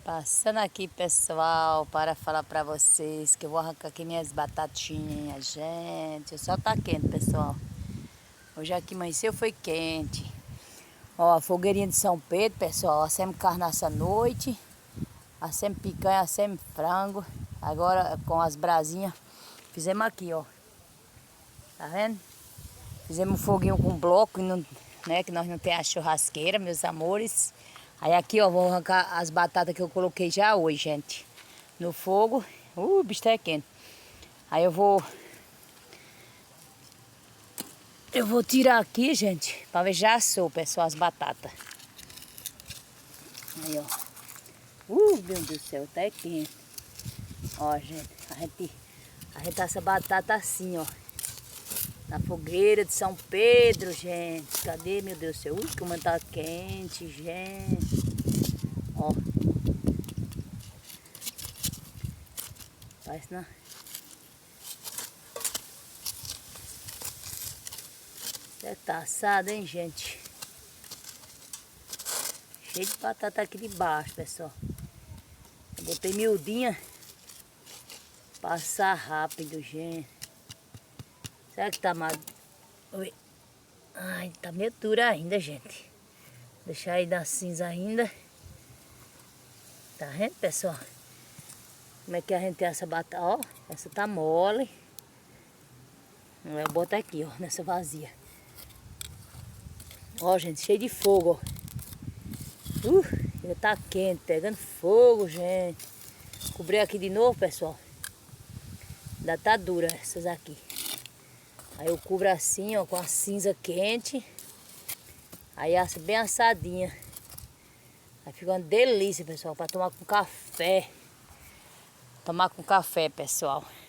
Passando aqui, pessoal, para falar para vocês que eu vou arrancar aqui minhas batatinhas, gente. O sol tá quente, pessoal. Hoje aqui amanheceu, foi quente. Ó, a fogueirinha de São Pedro, pessoal. Assemos carne nessa noite. Assemos picanha, assemos frango. Agora com as brasinhas, fizemos aqui, ó. Tá vendo? Fizemos um foguinho com bloco, né, que nós não temos a churrasqueira, meus amores. Aí aqui, ó, vou arrancar as batatas que eu coloquei já hoje, gente. No fogo. O bicho tá quente. Aí eu vou tirar aqui, gente, pra ver já assou, pessoal, as batatas. Aí, ó. Meu Deus do céu, tá quente. Ó, gente, a gente assa batata assim, ó. Na fogueira de São Pedro, gente. Cadê, meu Deus do céu? Como tá quente, gente. Ó. Parece não. Deve tá assado, hein, gente? Cheio de batata aqui de baixo, pessoal. Eu botei miudinha. Passar rápido, gente. Será que tá mais... Oi. Ai, tá meio dura ainda, gente. Deixar aí da cinza ainda. Tá vendo, pessoal? Como é que a gente tem essa batata? Ó, essa tá mole. Eu boto aqui, ó, nessa vazia. Ó, gente, cheio de fogo, ó. Já tá quente, pegando fogo, gente. Cobri aqui de novo, pessoal. Ainda tá dura essas aqui. Aí eu cubro assim, ó, com a cinza quente. Aí assa bem assadinha. Aí fica uma delícia, pessoal, para tomar com café. Tomar com café, pessoal.